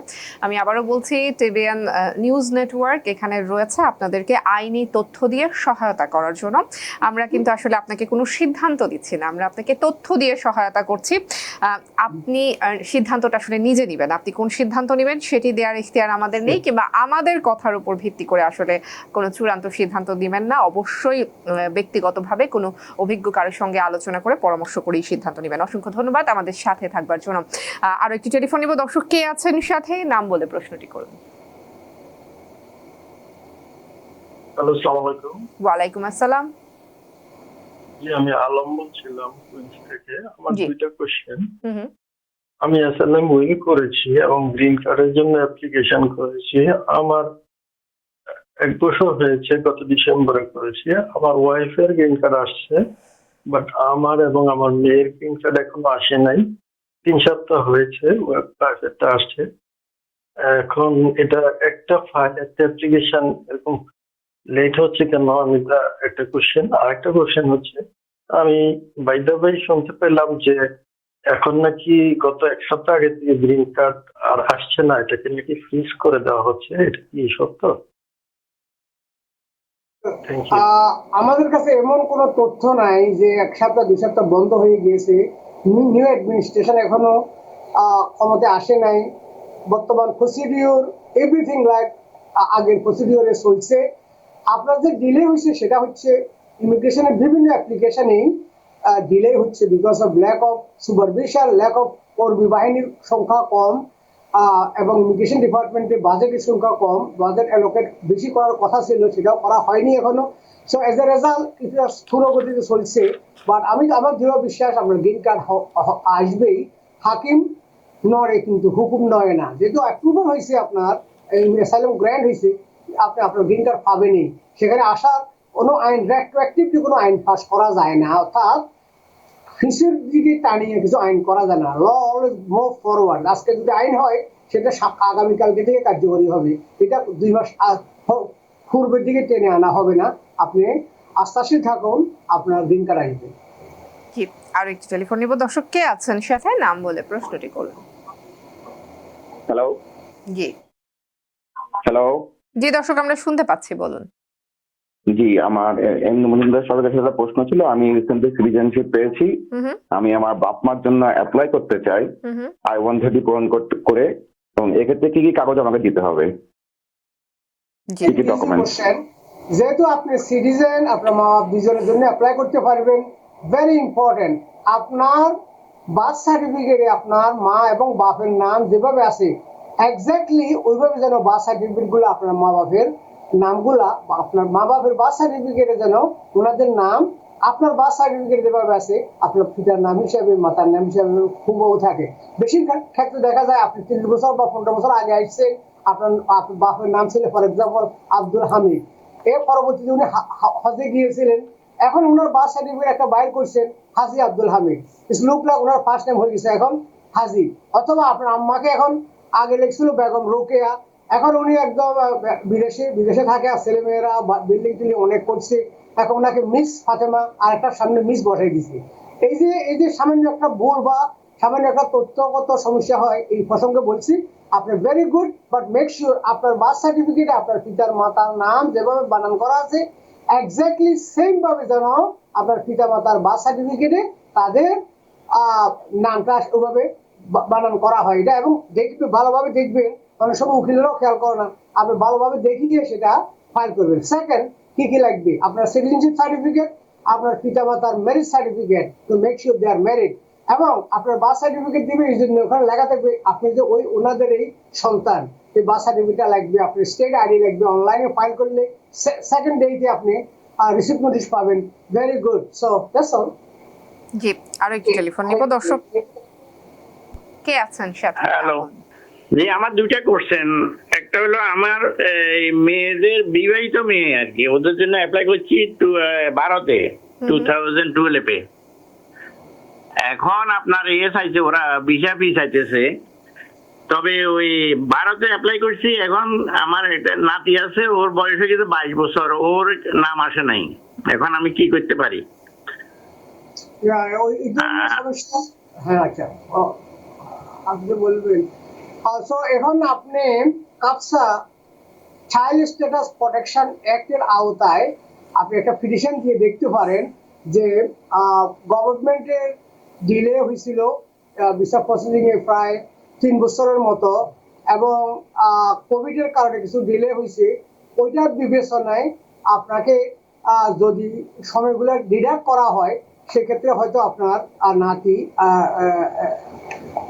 আমি আবারও বলছি, টিবিএন নিউজ নেটওয়ার্ক এখানে রয়েছে আপনাদেরকে আইনি তথ্য দিয়ে সহায়তা করার জন্য। আমরা কিন্তু আসলে আপনাকে কোনো সিদ্ধান্ত দিচ্ছি না, আমরা আপনাকে তথ্য দিয়ে সহায়তা করছি। আপনি সিদ্ধান্তটা আসলে নিজে নেবেন, আপনি কোন সিদ্ধান্ত নেবেন সেটি দেওয়ার ইখতিয়ার আমাদের নেই, কিংবা আমাদের কথার উপর ভিত্তি করে আসলে কোনো চূড়ান্ত সিদ্ধান্ত দিবেন না। অবশ্যই ব্যক্তিগতভাবে কোনো অভিজ্ঞ কারোর সঙ্গে আলোচনা করে পরামর্শ করেই সিদ্ধান্ত নেবেন। অসংখ্য ধন্যবাদ আমাদের সাথে থাকবার জন্য। আরো একটি টেলিফোন নিব। দর্শক, কে আছেন সাথে? নাম বলে প্রশ্নটি করুন। হ্যালো, আসসালামু আলাইকুম। ওয়ালাইকুম আসসালাম। জি, আমি আলম বলছিলাম কুইন্স থেকে। আমার জি। দুইটা কোশ্চেন। হুম হুম। আমি অ্যাসাইলাম উইল করেছি এবং গ্রিন কার্ডের জন্য অ্যাপ্লিকেশন করেছি। আমার 1 বছর হয়েছে, গত ডিসেম্বরে করেছি। আমার ওয়াইফের গ্রিন কার্ড আসছে, বাট আমার এবং আমার মেয়ের গ্রিন কার্ড এখনো আসে নাই। 3 সপ্তাহ হয়েছে ওয়াইফেরটা আসছে। এখন এটা একটা ফাইল, একটা অ্যাপ্লিকেশন এরকম লেট হচ্ছে কেন? আমি একটা কোশ্চেন। আর একটা কোশ্চেন হচ্ছে, আমি বাই দ্য ওয়ে শুনতে পেলাম যে এখন নাকি গত 1 সপ্তাহ আগে থেকে গ্রিন কার্ড আর আসছে না, এটাকে নাকি ফ্রিজ করে দেওয়া হচ্ছে। এটা কি সত্য? Thank you. আমাদের কাছে এমন কোনো তথ্য নাই যে 1 সপ্তাহ 2 সপ্তাহ বন্ধ হয়ে গিয়েছে। নিউ অ্যাডমিনিস্ট্রেশন এখনো ক্ষমতায় আসে নাই। বর্তমান প্রসিডিওর এভরিথিং লাইক আগের প্রসিডিওরে চলছে। আপনার যে ডিলে হয়েছে সেটা হচ্ছে ইমিগ্রেশনের বিভিন্ন অ্যাপ্লিকেশনেই ডিলে হচ্ছে because of lack of supervision, lack of কর্মী বাহিনীর সংখ্যা কম, এবং ইমিগ্রেশন ডিপার্টমেন্টে বাজেটের সংখ্যা কম। বাজেট অ্যালোকেট বেশি করার কথা ছিল, সেটাও করা হয়নি এখনো। সো এজ এ রেজাল্ট এটা স্থূল গতিতে চলছে। বাট আমার দৃঢ় বিশ্বাস আপনার গ্রিন কার্ড আসবেই। হাকিম নড়ে কিন্তু হুকুম নয় না। যেহেতু অ্যাপ্রুভাল হয়েছে, আপনার অ্যাসাইলাম গ্র্যান্ড হয়েছে, আপনি আপনার গ্রিন কার্ড পাবেনই। সেখানে আসার কোনো আইন, রেট্রোঅ্যাক্টিভলি কোনো আইন পাস করা যায় না, অর্থাৎ ফিসের দিকে টানিয়ে কিছু আইন করা যায় না। ল অলওয়েজ মুভ ফরওয়ার্ড। আজকে যদি আইন হয় সেটা আগামীকালকে থেকে কার্যকরী হবে। এটা 2 মাস পূর্বের দিকে টেনে আনা হবে না। আপনি আস্থাশীল থাকুন, আপনার গ্রিন কার্ড আসবে। জি, আরো একটি টেলিফোন নিব। দর্শক, কে আছেন সাথে? নাম বলে প্রশ্নটি করুন। হ্যালো জি হ্যালো জি দর্শক, আমরা শুনতে পাচ্ছি, বলুন। জি, আমার এম মজুমদার সাহেবের কাছে একটা প্রশ্ন ছিল। আমি রিসেন্টলি সিটিজেনশিপ পেয়েছি। হুম হুম আমি আমার বাপ মার জন্য অ্যাপ্লাই করতে চাই হুম হুম। I-130 পূরণ করে, এবং এক্ষেত্রে কি কি কাগজ আমাকে দিতে হবে? জি কি কি ডকুমেন্ট? কোশ্চেন। যেহেতু আপনি সিটিজেন, আপনার মা বাপ দুজনের জন্য অ্যাপ্লাই করতে পারবেন। ভেরি ইম্পর্টেন্ট, আপনার বার্থ সার্টিফিকেটে আপনার মা এবং বাপের নাম যেভাবে আছে এক্স্যাক্টলি ওইভাবে যেন বার্থ সার্টিফিকেট গুলো আপনার মা বাপের নামগুলা, আপনার মা বাপের বার্থ সার্টিফিকেটে যেন ওনাদের নাম আপনার বার্থ সার্টিফিকেট যেভাবে আছে আপনার পিতার নাম হিসাবে, মাতার নাম হিসাবে হুবহু থাকে। বেশিরভাগ ক্ষেত্রে দেখা যায় আপনি 30 বছর বা 15 বছর আগে আসছেন, আপনার বাপের নাম ছিল ফর এক্সাম্পল আব্দুল হামিদ। এর পরবর্তীতে উনি হজে গিয়েছিলেন, এখন ওনার বার্থ সার্টিফিকেট একটা বাইর করছেন হাজি আব্দুল হামিদ। লুক লাইক ওনার ফার্স্ট নেম হয়ে গেছে এখন হাজি। অথবা আপনার আম্মাকে এখন আগে লিখছিল বেগম রোকেয়া, এখন উনি একদম বিদেশে থাকে, আর ছেলেমেয়েরা বিল্ডিং টিল্ডিং অনেক করছে, এখন ওনাকে মিস ফাতেমা আর একটা সামনে মিস বসাই দিছে। এই যে সামান্য একটা ভুল বা সামান্য একটা তথ্যগত সমস্যা হয়, এই প্রসঙ্গে বলছি। আপনি very good, but make sure আপনার বার্থ সার্টিফিকেটে আপনার পিতার মাতার নাম যেভাবে বানান করা আছে এক্স্যাক্টলি সেম ভাবে যেন আপনার পিতা মাতার বার্থ সার্টিফিকেটে তাদের নামটা ওইভাবে বানান করা হয়। এটা এবং দেখবে, ভালোভাবে দেখবেন। অনেক সময় উকিলেরাও খেয়াল করে না, আপনি ভালোভাবে দেখিয়ে সেটা ফাইল করবেন। সেকেন্ড, কি কি লাগবে? আপনার সিটিজেনশিপ সার্টিফিকেট, আপনার পিতা মাতার marriage certificate to make sure they are married, এবং আপনার বার্থ সার্টিফিকেট দিবে, এই জন্য ওখানে লেখা থাকবে আপনি যে ওই ওনাদের এই সন্তান। এই বার্থ সার্টিফিকেট লাগবে, আপনার স্টেট আইডি লাগবে। অনলাইনে ফাইল করলে সেকেন্ড ডেতে আপনি রিসিপ্ট নোটিশ পাবেন। Very good, so that's all. জি, আরো একটি টেলিফোন নিব। দর্শক, কে আছেন সাথে? হ্যালো। জি, আমার 2টা কোশ্চেন। একটা হলো আমার এই মেয়েদের, বিবাহিত মেয়ে আর কি, ওদের জন্য অ্যাপ্লাই করছি ভারতে 2012-এ। এখন আপনার চাইছে, ওরা ভিসা ফি চাইতেছে। তবে ওই ভারতে অ্যাপ্লাই করছি। এখন আমার একটা নাতি আছে, ওর বয়স হয়ে গেছে 22 বছর, ওর নাম আসে নাই। এখন আমি কি করতে পারি? এই ধরনের সমস্যা, হ্যাঁ আচ্ছা, আপনি বলবেন। সো এখন আপনি কাপসা চাইল্ড স্ট্যাটাস প্রোটেকশন অ্যাক্টের আওতায় আপনি একটা পিটিশন দিয়ে দেখতে পারেন যে গভর্নমেন্টের ডিলে হয়েছিল ভিসা প্রসেসিং এ প্রায় 3 বছরের মতো, এবং কোভিডের কারণে কিছু ডিলে হয়েছে। ওইটার বিবেচনায় আপনাকে যদি সময়গুলো ডিডাক্ট করা হয়, সেক্ষেত্রে হয়তো আপনার নাতি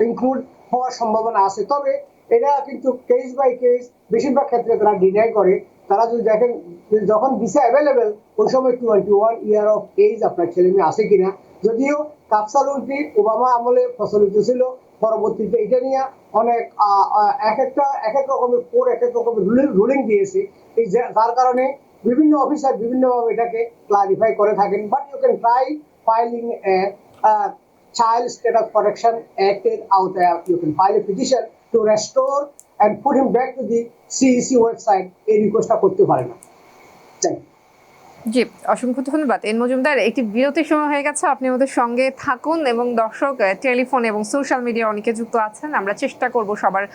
ইনক্লুড হওয়ার সম্ভাবনা আছে। তবে এটা কিন্তু কেস বাই কেস, বেশিরভাগ ক্ষেত্রে তারা ডিনাই করে। তারা যদি দেখেন যখন ভিসা অ্যাভেলেবেল, ওই সময় 21 ইয়ার অফ এজ আপনার ছেলে মেয়ে আছে কিনা। যদিও কাপসা রুলটি ওবামা আমলে প্রচলিত ছিল, পরবর্তীতে এটা নিয়ে অনেক এক এক রকমের এক এক রকমের রুলিং দিয়েছে, এই যার কারণে বিভিন্ন অফিসার বিভিন্নভাবে এটাকে ক্লারিফাই করে থাকেন। But you can try filing Child Status Protection Act এর আওতায় you can file a petition to restore and put him back to the CEC website। এই রিকোয়েস্টটা করতে পারে না। জি, অসংখ্য ধন্যবাদ এন মজুমদার। একটি বিরতির সময় হয়ে গেছে, আপনি আমাদের সঙ্গে থাকুন। এবং দর্শক টেলিফোন এবং সোশ্যাল মিডিয়া অনেকে যুক্ত আছেন, আমরা চেষ্টা করব সবার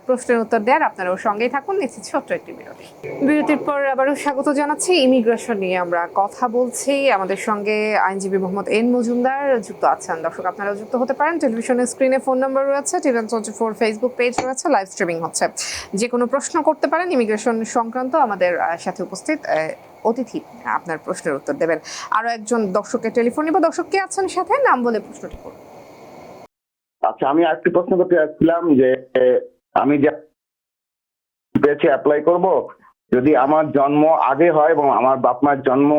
প্রশ্নের উত্তর দেওয়ার। আপনারাও সঙ্গেই থাকুন। নিচ্ছি ছোট্ট একটি বিরতি। বিরতির পর আবারও স্বাগত জানাচ্ছি। ইমিগ্রেশন নিয়ে আমরা কথা বলছি। আমাদের সঙ্গে আইনজীবী মোহাম্মদ এন মজুমদার যুক্ত আছেন। দর্শক আপনারাও যুক্ত হতে পারেন। টেলিভিশনের স্ক্রিনে ফোন নাম্বার রয়েছে, TVN24 ফেসবুক পেজ রয়েছে, লাইভ স্ট্রিমিং হচ্ছে। যে কোনো প্রশ্ন করতে পারেন ইমিগ্রেশন সংক্রান্ত। আমাদের সাথে উপস্থিত অতিথি আপনার প্রশ্নের উত্তর দেবেন। আরো একজন দর্শকের টেলিফোন নিব। দর্শক কে আছেন সাথে, নাম বলে প্রশ্নটি করুন। আচ্ছা, আমি আরেকটি প্রশ্ন করতে চাচ্ছিলাম যে আমি যে পেয়েছি অ্যাপ্লাই করব, যদি আমার জন্ম আগে হয় এবং আমার বাপ মায়ের জন্ম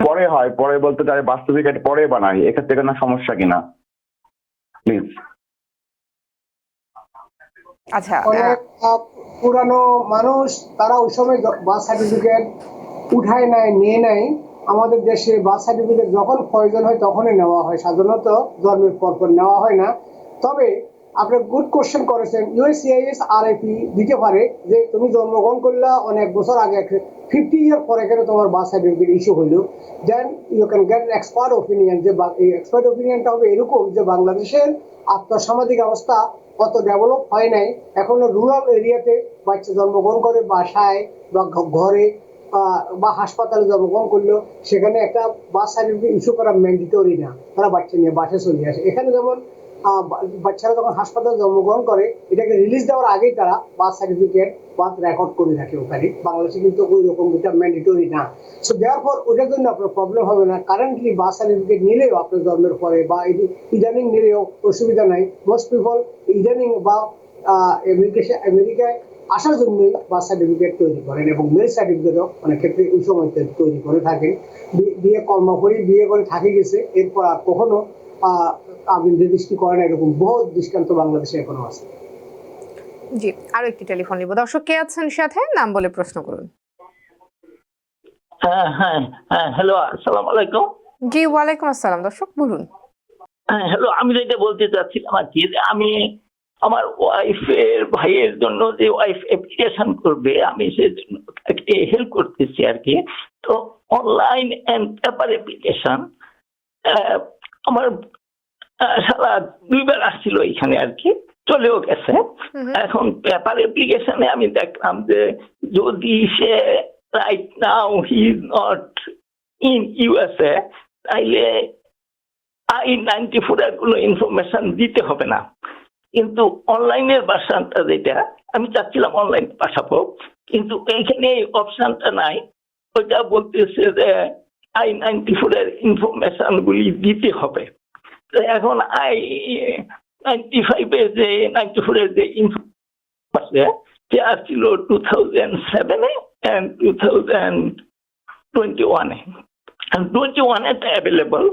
পরে হয়, পরে বলতে তার বার্থ সার্টিফিকেট পরে বানাই, এক্ষেত্রে কোনো সমস্যা কিনা প্লিজ? আচ্ছা, অনেক পুরানো মানুষ তারা ওই সময় বার্থ সার্টিফিকেট উঠায় নেয়, নিয়ে নেয়। আমাদের দেশে বার্থ সার্টিফিকেট যখন প্রয়োজন হয় তখনই নেওয়া হয়, সাধারণত জন্মের পর নেওয়া হয় না। তবে আপনি গুড কোশ্চেন করেছেন। USCIS RFP দিতে পারে যে তুমি জন্মগ্রহণ করলা অনেক বছর আগে, 50 ইয়ার পরে কেন তোমার বার্থ সার্টিফিকেট ইস্যু হইল, then you can get expert opinion. যে এই এক্সপার্ট ওপিনিয়নটা হবে এরকম যে বাংলাদেশের আর্থসামাজিক অবস্থা অত ডেভেলপ হয় নাই, এখনো রুরাল এরিয়াতে বাচ্চা জন্মগ্রহণ করে বাসায় বা ঘরে বা হাসপাতালে জন্মগ্রহণ করলেও সেখানে একটা বার্থ সার্টিফিকেট ইস্যু করা ম্যান্ডেটরি না, তারা বাচ্চা নিয়ে বাসায় চলে আসে। এখানে যেমন বাচ্চারা যখন হাসপাতালে জন্মগ্রহণ করে, এটাকে রিলিজ দেওয়ার আগেই তারা বার্থ সার্টিফিকেট বার্থ রেকর্ড করে রাখে ওখানে। বাংলাদেশে কিন্তু ওই রকম এটা ম্যান্ডেটরি না। সো দেয়ারফর ওটার জন্য আপনার প্রবলেম হবে না। কারেন্টলি বার্থ সার্টিফিকেট নিলেও আপনার জন্মের পরে বা ইদানিং নিলেও অসুবিধা নাই। মোস্ট পিপল ইদানিং বা আমেরিকায় আসার জন্য বার্থ সার্টিফিকেট তৈরি করেন, এবং ম্যারেজ সার্টিফিকেটও অনেক ক্ষেত্রে ওই সময় তৈরি করে থাকেন। বিয়ে কর্মকরী বিয়ে করে থাকে গেছে, এরপর আর কখনো আবেদন রেজিস্ট্রি করে না, এরকম বহু দৃষ্টান্ত বাংলাদেশে এখনো আছে। জি, আরো একটি টেলিফোন নিব। দর্শক কে আছেন সাথে, নাম বলে প্রশ্ন করুন। হ্যাঁ হ্যাঁ হ্যাঁ, হ্যালো, আসসালামু আলাইকুম। জি, ওয়ালাইকুম আসসালাম। দর্শক বলুন। হ্যাঁ, হ্যালো, আমি যেটা বলতে চাচ্ছিলাম আর কি, আমি আমার ওয়াইফের ভাইয়ের জন্য যে ওয়াইফ অ্যাপ্লিকেশন করবে, আমি সেই জন্য তাকে হেল্প করতেছি আর কি। তো অনলাইন অ্যান্ড পেপার অ্যাপ্লিকেশন আমার সারা 2 বার আসছিল এখানে আর কি, চলেও গেছে। এখন পেপার অ্যাপ্লিকেশনে আমি দেখলাম যে যদি সে right now he is not in USA, তাইলে I-94 এর কোনো ইনফরমেশন দিতে হবে না। কিন্তু অনলাইনের ভার্সনটা যেটা আমি চাচ্ছিলাম অনলাইন পাঠাবো, কিন্তু এইখানে এই অপশনটা নাই। ওইটা বলতেছে যে I-94 এর ইনফরমেশন গুলি দিতে হবে। এখন I-95 এর যে 94 এর যে ইনফরমেশন আছে যে আসছিল 2007 and 2021 and 21 এটা অ্যাভেলেবল,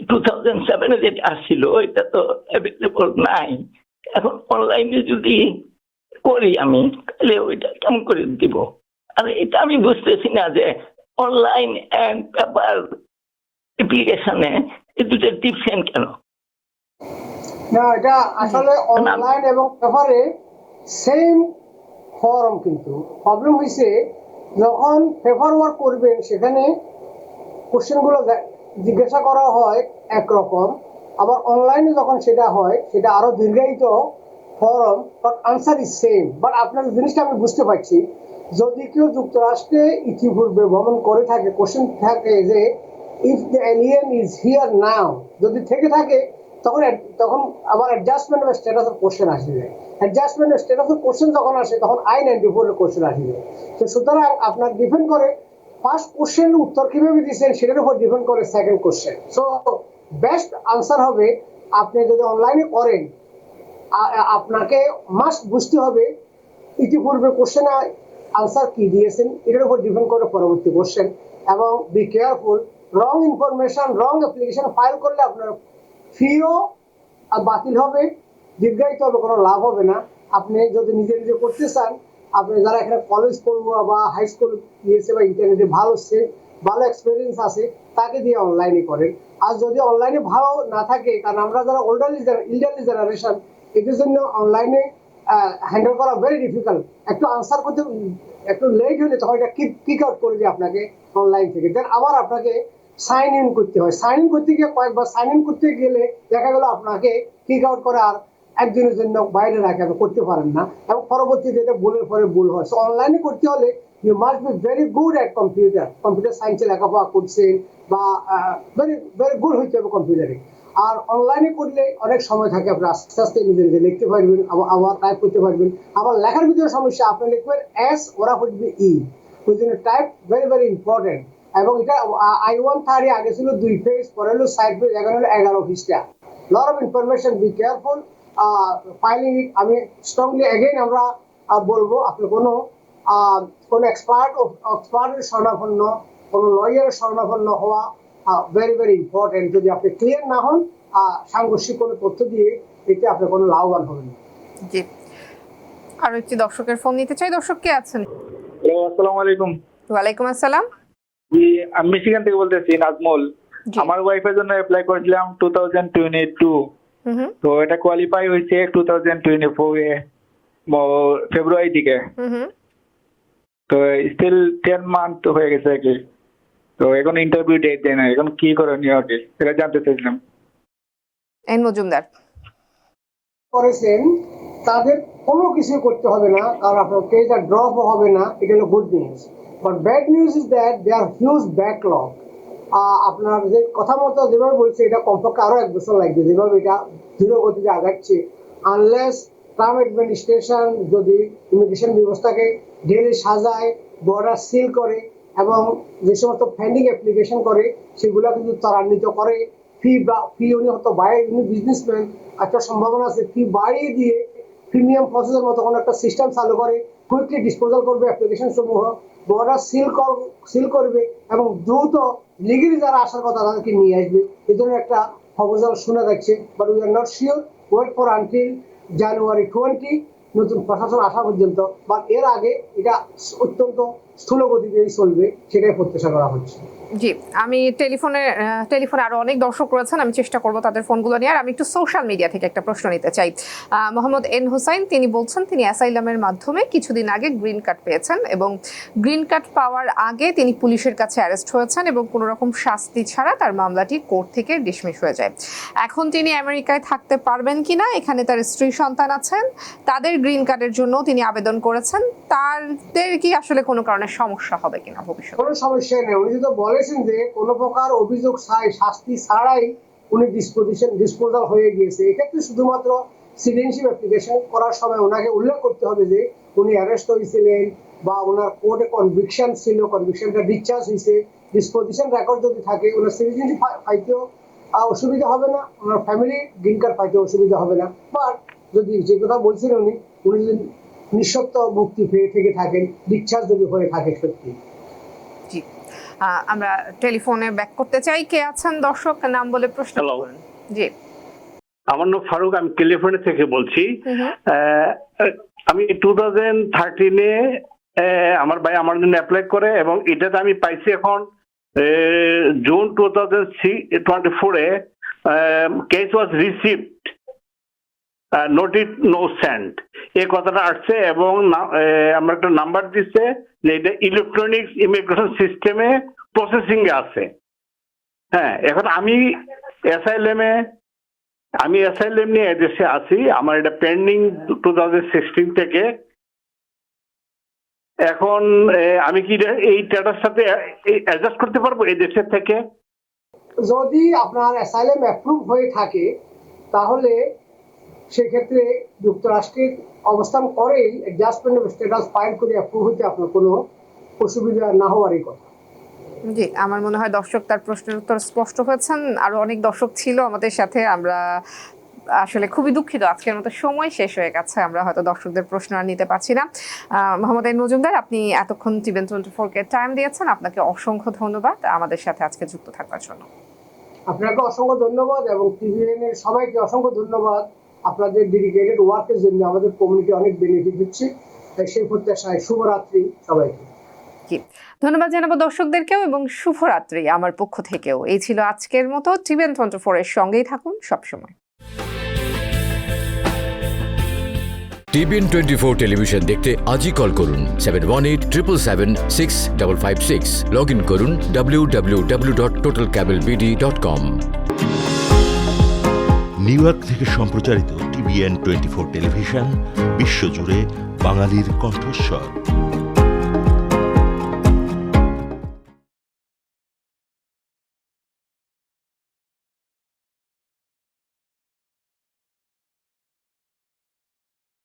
2007 যেটা আসছিল এটা তো অ্যাভেলেবল নাই। এখন অনলাইনে যদি করি আমি, তাহলে ওইটা কেমন করে দিব? আর এটা আমি বুঝতেছি না যে অনলাইন অ্যান্ড পেপার অ্যাপ্লিকেশনে এই দুটো ডিফারেন্ট কেন? না, এটা আসলে অনলাইন এবং পেপারে সেম ফর্ম, কিন্তু প্রবলেম হয়েছে যখন পেপার ওয়ার্ক করবেন সেখানে কোশ্চেনগুলো জিজ্ঞাসা করা হয় একরকম, আবার অনলাইনে যখন সেটা হয় সেটা আরো দীর্ঘায়িত form, but answer is same. But আপনার জিনিসটা আমি বুঝতে পারছি, যদি কেউ যুক্তরাষ্ট্রে ইতিপূর্বে ভ্রমণ করে থাকে, কোশ্চেন থাকে যে if the alien is here নাও, যদি থেকে থাকে তখন তখন আবার adjustment of status of question আসে যায়। Adjustment of status of question যখন আসে তখন I-94 এর কোশ্চেন আসে যায়। তো সুতরাং আপনার ডিপেন্ড করে ফার্স্ট কোশ্চেন উত্তর কিভাবে দিচ্ছেন সেটার উপর ডিপেন্ড করে second question. So best answer হবে, আপনি যদি অনলাইনে করেন আপনাকে মাস্ট বুঝতে হবে ইতিপূর্বে কোশ্চেন আনসার কি দিয়েছেন, এটার উপর ডিপেন্ড করে পরবর্তী কোশ্চেন। এবং be careful, wrong information wrong application file করলে আপনার ফিও বাতিল হবে, দীর্ঘায়িত হবে, কোনো লাভ হবে না। আপনি যদি নিজে নিজে করতে চান, আপনি যারা এখানে কলেজ পড়ুয়া বা হাই স্কুল দিয়েছে বা ইন্টারনেটে ভালো এক্সপিরিয়েন্স আছে তাকে দিয়ে অনলাইনে করেন। আর যদি অনলাইনে ভালো না থাকে, কারণ আমরা যারা ইল্ডারলি জেনারেশন, এদের জন্য অনলাইনে হ্যান্ডেল করা ভেরি ডিফিকাল্ট। একটু আনসার করতে একটু লেট হলে তখন এটা কিক আউট করে দিয়ে আপনাকে অনলাইন থেকে, দেন আবার আপনাকে সাইন ইন করতে হয়। সাইন ইন করতে গিয়ে কয়েকবার সাইন ইন করতে গেলে দেখা গেল আপনাকে কিক আউট করে আর একদিনের জন্য বাইরে রাখে, আপনি করতে পারেন না, এবং পরবর্তীতে এটা ভুলের পরে ভুল হয়। সো অনলাইনে করতে হলে you must be very good at computer সায়েন্সে লেখাপড়া করছেন বা ভেরি ভেরি গুড হইতে হবে কম্পিউটারে। আর অনলাইনে করলে অনেক সময় থাকে, আপনি আস্তে আস্তে নিজে নিজে লিখতে পারবেন, আবার টাইপ করতে পারবেন। আবার লেখার ভিতরে সমস্যা, আপনি লিখবেন এস, ওরা লিখবে ই, ওই জন্য টাইপ ভেরি ভেরি ইম্পর্টেন্ট। এবং এটা I-130 আগে ছিল 2 পেজ, পরে হলো 60 পেজ, এখন হলো 11 পৃষ্ঠা। Lot of information, be careful filing it. আমি স্ট্রংলি এগেইন আমরা বলবো, আপনি কোনো এক্সপার্টের শরণাপন্ন, কোনো লয়ারের শরণাপন্ন হওয়া ভেরি ভেরি ইম্পর্টেন্ট। যদি আপনি ক্লিয়ার না হন, সাংঘর্ষিক কোনো তথ্য দিয়ে এতে আপনি কোনো লাভবান হবেন না। জি, আরো একটি দর্শকের ফোন নিতে চাই। দর্শক কে আছেন? আসসালামু আলাইকুম। ওয়ালাইকুম আসসালাম। জি, আমি মিশিগান থেকে বলতেছি, নাজমুল। জি। আমার ওয়াইফের জন্য অ্যাপ্লাই করেছিলাম 2022, তো এটা কোয়ালিফাই হয়েছে 2024 এ ফেব্রুয়ারি থেকে। তো স্টিল 10 মান্থ হয়ে গেছে আর কি। তো এখন ইন্টারভিউ ডেট দেয় না, এখন কি করণীয় আর কি এটা জানতে চাইছিলাম। এন মজুমদার করেছেন তাদের কোনো কিছু করতে হবে না, কারণ আপনার পেজটা ড্রপ হবে না, এটা হলো good news. But bad news is that they are huge backlog. আপনার যে কথা মতো যেভাবে বলছে, এটা কমপক্ষে আরো 1 বছর লাগবে, যেভাবে এটা ধীর গতিতে আগাচ্ছে। আনলেস ট্রাম্প অ্যাডমিনিস্ট্রেশন যদি ইমিগ্রেশন ব্যবস্থাকে ঢেলে সাজায়, বর্ডার সিল করে, এবং যে সমস্ত পেন্ডিং অ্যাপ্লিকেশন করে সেগুলো কিন্তু ত্বরান্বিত করে, ফি উনি হয়তো উনি বিজনেসম্যান, একটা সম্ভাবনা আছে ফি বাড়িয়ে দিয়ে প্রিমিয়াম প্রসেসের মতো কোনো একটা সিস্টেম চালু করে কুইকলি ডিসপোজাল করবে অ্যাপ্লিকেশন সমূহ, বর্ডার সিল করবে, এবং দ্রুত লিগেলি যারা আসার কথা তাদেরকে নিয়ে আসবে। এই জন্য একটা প্রপোজাল শোনা যাচ্ছে, but we are not sure. Wait for until January 20 নতুন প্রশাসন আসা পর্যন্ত, বা এর আগে এটা অত্যন্ত স্থূল গতিতেই চলবে, সেটাই প্রত্যাশা করা হচ্ছে। জি, আমি টেলিফোনে আরো অনেক দর্শক রয়েছেন, আমি চেষ্টা করব তাদের ফোনগুলো নিয়ে। আর আমি একটু সোশ্যাল মিডিয়া থেকে একটা প্রশ্ন নিতে চাই। মোহাম্মদ এন হুসাইন, তিনি বলছেন তিনি অ্যাসাইলামের মাধ্যমে কিছুদিন আগে গ্রিন কার্ড পেয়েছেন, এবং গ্রিন কার্ড পাওয়ার আগে তিনি পুলিশের কাছে অ্যারেস্ট হয়েছেন এবং কোনো রকম শাস্তি ছাড়া তার মামলাটি কোর্ট থেকে ডিসমিস হয়ে যায়। এখন তিনি আমেরিকায় থাকতে পারবেন কিনা, এখানে তার স্ত্রী সন্তান আছেন, তাদের গ্রিন কার্ডের জন্য তিনি আবেদন করেছেন, তাদের কি আসলে কোনো কারণে সমস্যা হবে কিনা ভবিষ্যতে? কোনো সমস্যা নেই। উনি যদি বলেছেন যে কোনো প্রকার অভিযোগ শাস্তি ছাড়াই উনি ডিসপোজাল হয়ে গিয়েছে, এক্ষেত্রে শুধুমাত্র সিটিজেনশিপ অ্যাপ্লিকেশন করার সময় ওনাকে উল্লেখ করতে হবে যে উনি অ্যারেস্ট হয়েছিলেন বা ওনার কোর্টে কনভিকশন ছিল, কনভিকশনটা ডিসচার্জ হয়েছে, ডিসপোজিশন রেকর্ড যদি থাকে, ওনার সিটিজেনশিপ পাইতেও অসুবিধা হবে না, ওনার ফ্যামিলি গ্রিন কার্ড পাইতে অসুবিধা হবে না। বাট যদি যে কথা বলছিলেন উনি যদি নিঃশর্ত মুক্তি পেয়ে থেকে থাকেন, ডিসচার্জ যদি হয়ে থাকে সত্যি। জি, আমরা টেলিফোনে ব্যাক করতে চাই। কে আছেন দর্শক, নাম বলে প্রশ্ন করুন। জি, আমার নাম ফারুক, আমি ক্যালিফোর্নিয়া থেকে বলছি। আমি 2013 আমার ভাই আমার জন্য অ্যাপ্লাই করে, এবং এটাতে আমি পাইছি এখন June 2024 case was received. Note it no send এই কথাটা আসছে এবং আমরা একটা নাম্বার দিচ্ছে যে এটা ইলেকট্রনিক্স ইমিগ্রেশন সিস্টেমে প্রসেসিং এ আছে। হ্যাঁ, এখন আমি অ্যাসাইলেম নিয়ে এদেশে আছি, আমার এটা পেন্ডিং 2016 থেকে। এখন আমি কি এই স্ট্যাটাস সাথে অ্যাডজাস্ট করতে পারবো এই দেশের থেকে? যদি আপনার অ্যাসাইলাম অ্যাপ্রুভ হয়ে থাকে তাহলে সেক্ষেত্রে যুক্তরাষ্ট্রের অবস্থান করেই অ্যাডজাস্টমেন্ট অফ স্ট্যাটাস ফাইল করে অ্যাপ্রুভ হতে আপনার কোনো অসুবিধা না হওয়ারই কথা। জি, আমার মনে হয় দর্শক তার প্রশ্নের উত্তর স্পষ্ট হয়েছেন। আরো অনেক দর্শক ছিল আমাদের সাথে, আমরা আসলে খুবই দুঃখিত আজকের মতো সময় শেষ হয়ে গেছে, আমরা হয়তো দর্শকদের প্রশ্ন আর নিতে পারছি না। মোহাম্মদ আইন মজুমদার, আপনি এতক্ষণ টিভিএন 24-কে টাইম দিয়েছেন, আপনাকে অসংখ্য ধন্যবাদ আমাদের সাথে আজকে যুক্ত থাকবার জন্য। আপনাকে অসংখ্য ধন্যবাদ এবং টিভিএন এর সবাইকে অসংখ্য ধন্যবাদ আপনাদের ডেডিকেটেড ওয়ার্কের জন্য। আমাদের কমিউনিটি অনেক বেনিফিট হচ্ছে, সেই প্রত্যাশায় শুভরাত্রি সবাইকে। ধন্যবাদ জানাবো দর্শকদেরকেও এবং শুভরাত্রি আমার পক্ষ থেকেও। এই ছিল আজকের মতো। টিভিএন 24-এর সঙ্গেই থাকুন সবসময়। টিভিএন 24 টেলিভিশন দেখতে আজই কল করুন 7187776556। লগ ইন করুন www.totalcablebd.com। নিউ ইয়র্ক থেকে সম্প্রচারিত টিভিএন 24 টেলিভিশন বিশ্বজুড়ে বাঙালির কণ্ঠস্বর।